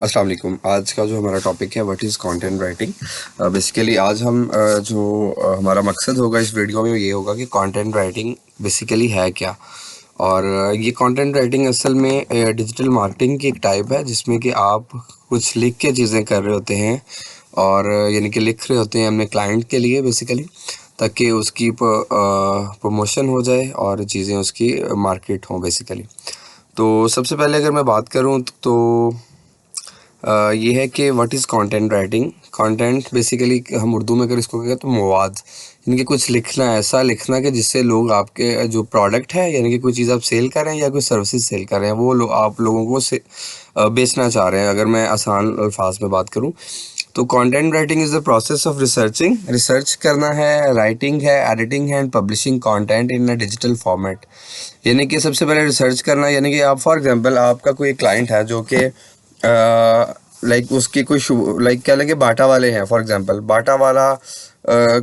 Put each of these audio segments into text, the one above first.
अस्सलाम वालेकुम। आज का जो हमारा टॉपिक है what is content writing. Basically आज हम हमारा मकसद होगा इस वीडियो में ये होगा कि कंटेंट राइटिंग बेसिकली है क्या। और ये कंटेंट राइटिंग असल में डिजिटल मार्केटिंग की एक टाइप है जिसमें कि आप कुछ लिख के चीज़ें कर रहे होते हैं और यानी कि लिख रहे होते हैं अपने क्लाइंट के लिए बेसिकली, ताकि उसकी प्रमोशन हो जाए और चीज़ें उसकी मार्केट हों बेसिकली। तो सबसे पहले अगर मैं बात करूँ तो ये है कि what is content writing. Content basically हम उर्दू में अगर इसको कहें तो मवाद, यानी कि कुछ लिखना, ऐसा लिखना कि जिससे लोग आपके जो प्रोडक्ट है यानी कि कोई चीज़ आप सेल कर रहे हैं या कोई सर्विसेज सेल कर रहे हैं वो आप लोगों को बेचना चाह रहे हैं। अगर मैं आसान अल्फाज में बात करूँ तो content writing is the process of researching, research करना है, राइटिंग है, एडिटिंग है and publishing content in a digital format. यानी कि सबसे पहले रिसर्च करना, यानी कि आप फॉर एग्जांपल आपका कोई क्लाइंट है जो कि लाइक उसकी कोई लाइक क्या लगे बाटा वाले हैं, फॉर एग्जांपल बाटा वाला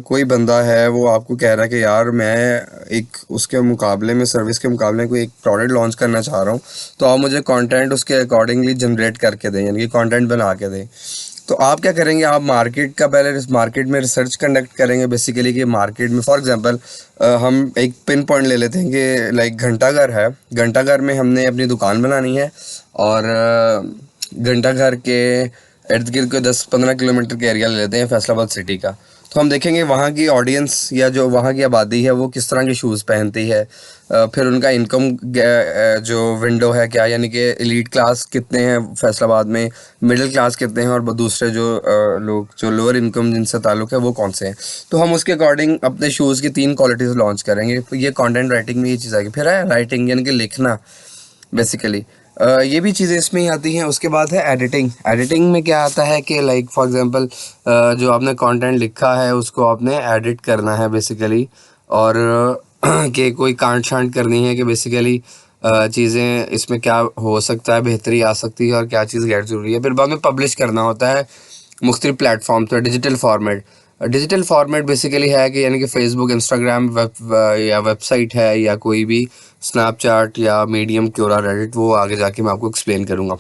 कोई बंदा है वो आपको कह रहा है कि यार मैं एक उसके मुकाबले में सर्विस के मुकाबले में कोई एक प्रोडक्ट लॉन्च करना चाह रहा हूँ, तो आप मुझे कंटेंट उसके अकॉर्डिंगली जनरेट करके दें, यानी कि कंटेंट बना के दें। तो आप क्या करेंगे, आप मार्केट का पहले मार्केट में रिसर्च कंडक्ट करेंगे बेसिकली कि मार्केट में फॉर एग्जांपल हम एक पिन पॉइंट ले लेते हैं कि लाइक घंटाघर है, घंटाघर में हमने अपनी दुकान बनानी है और घंटाघर के इर्द गिर्द को 10-15 किलोमीटर के एरिया ले लेते हैं फैसलाबाद सिटी का। तो हम देखेंगे वहाँ की ऑडियंस या जो वहाँ की आबादी है वो किस तरह के शूज़ पहनती है, फिर उनका इनकम जो विंडो है क्या, यानी कि एलीट क्लास कितने हैं फैसलाबाद में, मिडिल क्लास कितने हैं और दूसरे जो लोग जो लोअर इनकम जिनसे ताल्लुक़ है वो कौन से हैं। तो हम उसके अकॉर्डिंग अपने शूज़ की 3 क्वालिटीज़ लॉन्च करेंगे। तो ये कंटेंट राइटिंग में ये चीज़ आएगी। फिर है राइटिंग, यानी कि लिखना बेसिकली, ये भी चीज़ें इसमें ही आती हैं। उसके बाद है एडिटिंग। एडिटिंग में क्या आता है कि लाइक फॉर एग्जांपल जो आपने कंटेंट लिखा है उसको आपने एडिट करना है बेसिकली, और कि कोई कांट छांट करनी है कि बेसिकली चीज़ें इसमें क्या हो सकता है, बेहतरी आ सकती है और क्या चीज़ गैर ज़रूरी है। फिर बाद में पब्लिश करना होता है मुख्तलिफ प्लेटफॉर्म पर digital format. Digital format basically है कि यानी कि फेसबुक, इंस्टाग्राम, या वेबसाइट है या कोई भी स्नैपचैट या मीडियम, क्योरा, रेडिट, वो आगे जाके मैं आपको एक्सप्लेन करूँगा।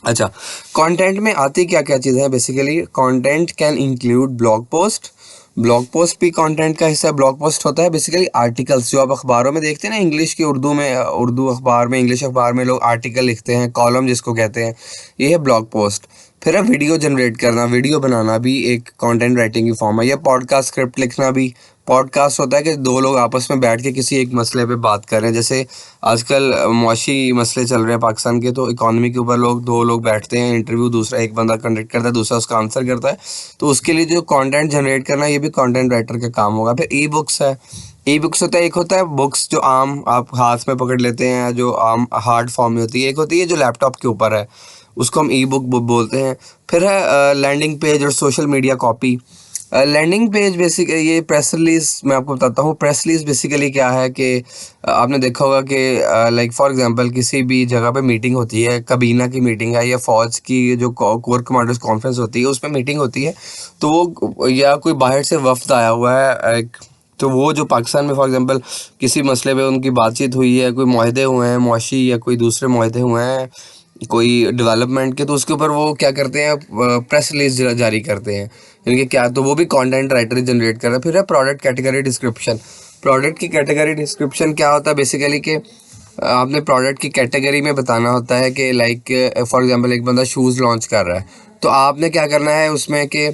अच्छा, कंटेंट में आती क्या क्या चीज़ें हैं basically. Content can include blog post, blog post भी कंटेंट का हिस्सा है। ब्लॉग पोस्ट होता है बेसिकली आर्टिकल्स जो आप अखबारों में देखते हैं ना, इंग्लिश की उर्दू में, उर्दू अखबार में, इंग्लिश अखबार में लोग आर्टिकल लिखते हैं, कॉलम जिसको कहते हैं, ये है ब्लॉग पोस्ट। फिर है वीडियो जनरेट करना, वीडियो बनाना भी एक कंटेंट राइटिंग की फॉर्म है। या पॉडकास्ट स्क्रिप्ट लिखना भी, पॉडकास्ट होता है कि दो लोग आपस में बैठ के किसी एक मसले पे बात कर रहे हैं। जैसे आजकल मुआशी मसले चल रहे हैं पाकिस्तान के, तो इकॉनमी के ऊपर दो लोग बैठते हैं, इंटरव्यू दूसरा एक बंदा कंडक्ट करता है, दूसरा उसका आंसर करता है। तो उसके लिए जो कंटेंट जनरेट करना ये भी कंटेंट राइटर का काम होगा। फिर ई बुक्स है, ई बुक्स होता है, एक होता है बुक्स जो आम आप हाथ में पकड़ लेते हैं, जो आम हार्ड फॉर्म में होती है, एक होती है जो लैपटॉप के ऊपर है, उसको हम ई बुक बोलते हैं। फिर है लैंडिंग पेज और social media copy. Landing page basic ये प्रेस रिलीज़ मैं आपको बताता हूँ। प्रेस रिलीज़ बेसिकली क्या है कि आपने देखा होगा कि लाइक फॉर एग्जांपल किसी भी जगह पे मीटिंग होती है, कबीना की मीटिंग है या फ़ौज की जो कोर कमांडर्स कॉन्फ्रेंस होती है उसमें मीटिंग होती है, तो वो या कोई बाहर से वफ्द आया हुआ है एक, तो वो जो पाकिस्तान में फॉर एग्जांपल किसी मसले पे उनकी बातचीत हुई है, कोई मुआहदे हुए हैं मुआशी या कोई दूसरे मुआहदे हुए हैं कोई डेवलपमेंट के, तो उसके ऊपर वो क्या करते हैं, प्रेस रिलीज जारी करते हैं, यानी कि क्या, तो वो भी कंटेंट राइटर जनरेट कर रहा है। फिर है प्रोडक्ट कैटेगरी डिस्क्रिप्शन। प्रोडक्ट की कैटेगरी डिस्क्रिप्शन क्या होता है बेसिकली कि आपने प्रोडक्ट की कैटेगरी में बताना होता है कि लाइक फॉर एग्जांपल एक बंदा शूज़ लॉन्च कर रहा है, तो आपने क्या करना है उसमें कि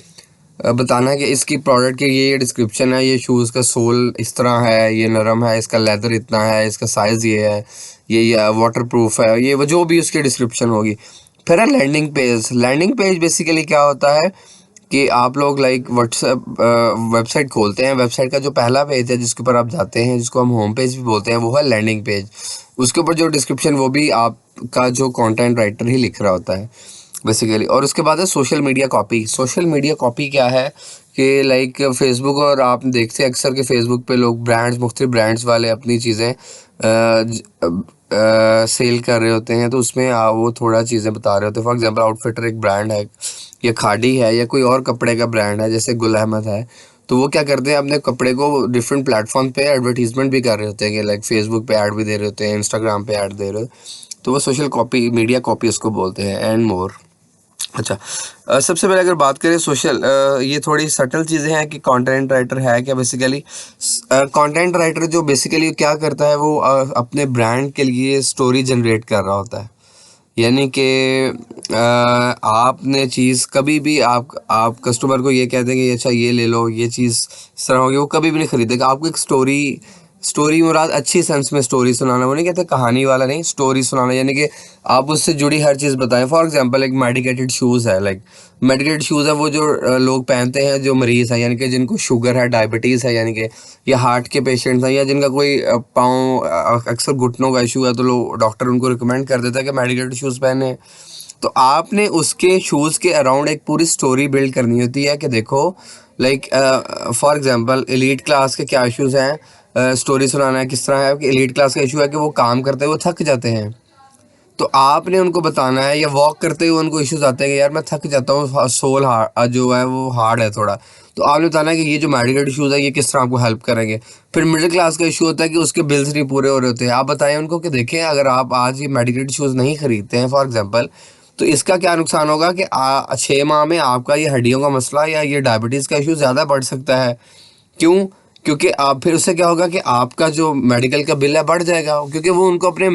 बताना है कि इसकी प्रोडक्ट की ये डिस्क्रिप्शन है, ये शूज़ का सोल इस तरह है, ये नरम है, इसका लेदर इतना है, इसका साइज़ ये है, ये वाटर प्रूफ है, ये जो भी उसकी डिस्क्रिप्शन होगी। फिर है landing page. Landing page basically क्या होता है कि आप लोग लाइक व्हाट्सएप वेबसाइट खोलते हैं, वेबसाइट का जो पहला पेज है जिसके ऊपर आप जाते हैं, जिसको हम होम पेज भी बोलते हैं, वो है लैंडिंग पेज। उसके ऊपर जो डिस्क्रिप्शन वो भी आपका जो कंटेंट राइटर ही लिख रहा होता है बेसिकली। और उसके बाद है social media copy. Social media copy क्या है कि लाइक फेसबुक, और आप देखते हैं अक्सर कि फेसबुक पे लोग ब्रांड्स, मुख्तलिफ ब्रांड्स वाले अपनी चीज़ें सेल कर रहे होते हैं, तो उसमें वो थोड़ा चीज़ें बता रहे होते हैं। फॉर एग्जांपल आउटफिटर एक ब्रांड है, या खादी है, या कोई और कपड़े का ब्रांड है जैसे गुल अहमद है, तो वो क्या करते हैं अपने कपड़े को डिफरेंट प्लेटफॉर्म पे एडवर्टीजमेंट भी कर रहे होते हैं कि लाइक फेसबुक पे ऐड भी दे रहे होते हैं, इंस्टाग्राम पे ऐड दे रहे हो, तो वो सोशल कॉपी, मीडिया कॉपी उसको बोलते हैं, एंड मोर। अच्छा, सबसे पहले अगर बात करें सोशल, ये थोड़ी सटल चीज़ें हैं कि कंटेंट राइटर है क्या बेसिकली। कंटेंट राइटर जो बेसिकली क्या करता है वो अपने ब्रांड के लिए स्टोरी जनरेट कर रहा होता है। यानी कि आपने चीज़ कभी भी आप कस्टमर को ये कहते हैं कि अच्छा ये ले लो, ये चीज़ इस तरह होगी, वो कभी भी नहीं खरीदेगा। आपको एक स्टोरी, स्टोरी मुराद अच्छी सेंस में स्टोरी सुनाना, वो नहीं कहते कहानी वाला नहीं, स्टोरी सुनाना, यानी कि आप उससे जुड़ी हर चीज़ बताएं। फॉर एग्जांपल एक मेडिकेटेड शूज़ है, लाइक मेडिकेटेड शूज़ है वो जो लोग पहनते हैं जो मरीज़ हैं, यानी कि जिनको शुगर है, डायबिटीज़ है, यानी कि या हार्ट के पेशेंट्स हैं, या जिनका कोई पाँव अक्सर घुटनों का इशू है, तो लोग डॉक्टर उनको रिकमेंड कर देता है कि मेडिकेटेड शूज़ पहने। तो आपने उसके शूज़ के अराउंड एक पूरी स्टोरी बिल्ड करनी होती है कि देखो, like for example elite class के क्या इश्यूज़ हैं, स्टोरी सुनाना है किस तरह है कि एलीट क्लास का इशू है कि वो काम करते हुए थक जाते हैं। तो आपने उनको बताना है, या वॉक करते हुए उनको इश्यूज आते हैं कि यार मैं थक जाता हूँ, सोल जो है वो हार्ड है थोड़ा। तो आपने बताना है कि ये जो मेडिकल इश्यूज है ये किस तरह आपको हेल्प करेंगे। फिर मिडिल क्लास का इशू होता है कि उसके बिल्स नहीं पूरे हो रहे होते हैं। आप बताएं उनको कि देखें, अगर आप आज ये मेडिकल इश्यूज नहीं खरीदते हैं फॉर एग्जाम्पल, तो इसका क्या नुकसान होगा कि 6 माह में आपका ये हड्डियों का मसला या ये डायबिटीज़ का इशू ज़्यादा बढ़ सकता है। क्यों? क्योंकि आप फिर उससे क्या होगा कि आपका जो मेडिकल का बिल है बढ़ जाएगा, क्योंकि वो उनको अपने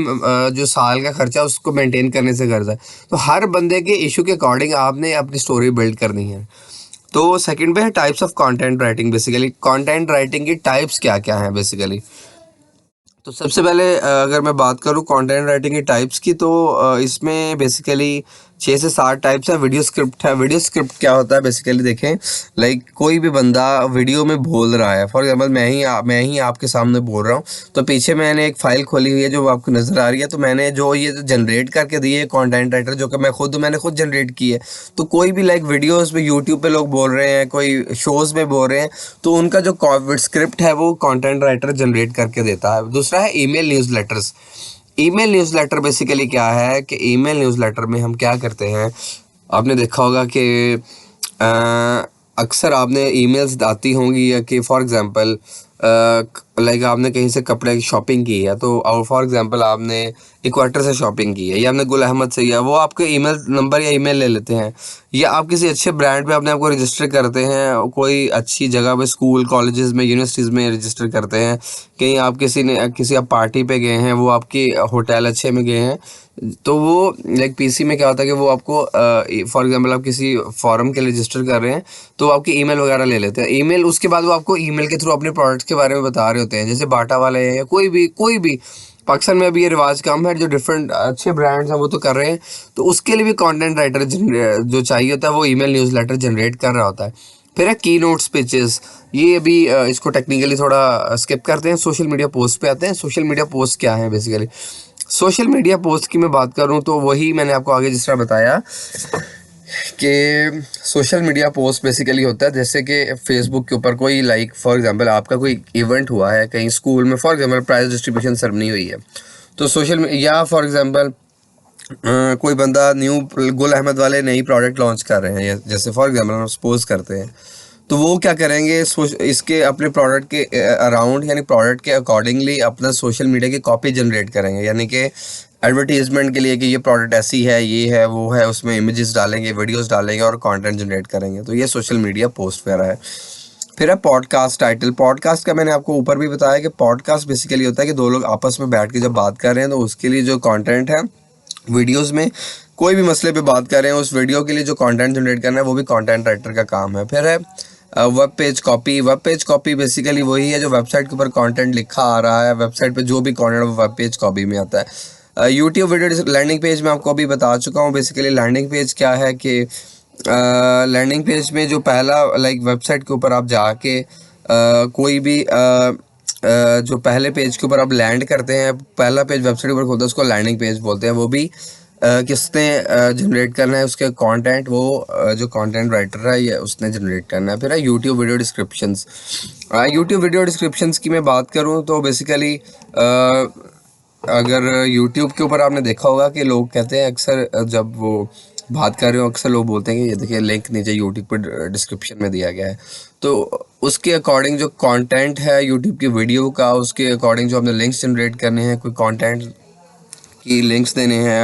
जो साल का खर्चा है उसको मेंटेन करने से कर्जा है। तो हर बंदे के इशू के अकॉर्डिंग आपने अपनी स्टोरी बिल्ड करनी है। तो सेकंड पे है types of content writing. Basically content writing की टाइप्स क्या क्या हैं बेसिकली। तो सबसे पहले अगर मैं बात करूँ कंटेंट राइटिंग की टाइप्स की, तो इसमें बेसिकली 6 से 7 टाइप्स है। वीडियो स्क्रिप्ट है। वीडियो स्क्रिप्ट क्या होता है बेसिकली, देखें, लाइक कोई भी बंदा वीडियो में बोल रहा है, फॉर एग्जांपल मैं ही आपके सामने बोल रहा हूँ, तो पीछे मैंने एक फाइल खोली हुई है जो आपको नज़र आ रही है। तो मैंने जो ये जनरेट करके दी है कंटेंट राइटर, जो कि मैंने खुद जनरेट की है। तो कोई भी लाइक वीडियोस पे यूट्यूब पे लोग बोल रहे हैं, कोई शोज़ में बोल रहे हैं, तो उनका जो स्क्रिप्ट है वो कंटेंट राइटर जनरेट करके देता है। दूसरा है email newsletters. Email newsletter basically क्या है कि ईमेल न्यूज़लेटर में हम क्या करते हैं, आपने देखा होगा कि अक्सर आपने ईमेल्स आती होंगी, या कि फॉर एग्जांपल लाइक आपने कहीं से कपड़े की शॉपिंग की है, तो और फॉर एग्जांपल आपने इक्वाटर से शॉपिंग की है, या आपने गुल अहमद से, या वो आपके ईमेल नंबर या ईमेल ले लेते हैं, या आप किसी अच्छे ब्रांड पे अपने आप को रजिस्टर करते हैं, कोई अच्छी जगह पे स्कूल कॉलेजेस में यूनिवर्सिटीज़ में रजिस्टर करते हैं, कहीं आप किसी आप पार्टी पे गए हैं, वो आपके होटल अच्छे में गए हैं, तो वो लाइक पीसी में क्या होता है कि वो आपको फॉर एग्जांपल आप किसी फॉरम के लिए रजिस्टर कर रहे हैं, तो आपकी ईमेल वगैरह ले लेते हैं। ईमेल उसके बाद वो आपको ईमेल के थ्रू अपने प्रोडक्ट्स के बारे में बता रहे होते हैं, जैसे बाटा वाले हैं या कोई भी पाकिस्तान में अभी ये रिवाज काम है, जो डिफरेंट अच्छे ब्रांड्स हैं वो तो कर रहे हैं। तो उसके लिए भी कंटेंट राइटर जो चाहिए होता है वो ईमेल न्यूज़लेटर जनरेट कर रहा होता है। फिर है की नोट स्पीचेस। ये अभी इसको टेक्निकली थोड़ा स्किप करते हैं, सोशल मीडिया पोस्ट पे आते हैं। सोशल मीडिया पोस्ट क्या है बेसिकली। सोशल मीडिया पोस्ट की मैं बात करूं तो वही मैंने आपको आगे जिस तरह बताया कि सोशल मीडिया पोस्ट बेसिकली होता है, जैसे कि फेसबुक के ऊपर कोई लाइक फॉर एग्जांपल आपका कोई इवेंट हुआ है कहीं स्कूल में, for example prize distribution ceremony हुई है, तो या फॉर एग्जांपल कोई बंदा न्यू गुल अहमद वाले नई प्रोडक्ट लॉन्च कर रहे हैं, जैसे फॉर एग्जांपल हम सपोज करते हैं, तो वो क्या करेंगे, इसके अपने प्रोडक्ट के अराउंड यानी प्रोडक्ट के अकॉर्डिंगली अपना सोशल मीडिया की कॉपी जनरेट करेंगे, यानी कि एडवर्टीजमेंट के लिए कि ये प्रोडक्ट ऐसी है, ये है, वो है, उसमें इमेजेस डालेंगे, वीडियोस डालेंगे और कंटेंट जनरेट करेंगे। तो ये सोशल मीडिया पोस्ट वगैरह है। फिर है पॉडकास्ट टाइटल। पॉडकास्ट का मैंने आपको ऊपर भी बताया कि पॉडकास्ट बेसिकली होता है कि दो लोग आपस में बैठ के जब बात कर रहे हैं, तो उसके लिए जो कंटेंट है, वीडियोस में कोई भी मसले पे बात कर रहे हैं, उस वीडियो के लिए जो कंटेंट जनरेट करना है वो भी कंटेंट राइटर का काम है। फिर है web page copy. Web page copy basically वही है जो वेबसाइट के ऊपर कंटेंट लिखा आ रहा है, वेबसाइट पे जो भी कंटेंट वो वेब पेज कॉपी में आता है। यूट्यूब वीडियो लैंडिंग पेज में आपको अभी बता चुका हूँ। बेसिकली लैंडिंग पेज क्या है कि लैंडिंग पेज में जो पहला लाइक वेबसाइट के ऊपर आप जाके कोई भी जो पहले पेज के ऊपर आप लैंड करते हैं, पहला पेज वेबसाइट के ऊपर खोलते हैं, उसको लैंडिंग पेज बोलते हैं। वो भी किसने जनरेट करना है उसके कंटेंट, वो जो कंटेंट राइटर है ये उसने जनरेट करना है। फिर है YouTube video descriptions. YouTube video descriptions की मैं बात करूँ तो बेसिकली अगर यूट्यूब के ऊपर आपने देखा होगा कि लोग कहते हैं अक्सर जब वो बात कर रहे हो, अक्सर लोग बोलते हैं कि ये देखिए लिंक नीचे यूट्यूब पर डिस्क्रिप्शन में दिया गया है। तो उसके अकॉर्डिंग जो कंटेंट है यूट्यूब की वीडियो का, उसके अकॉर्डिंग जो आपने लिंक्स जनरेट करने हैं, कोई कंटेंट की लिंक्स देने हैं,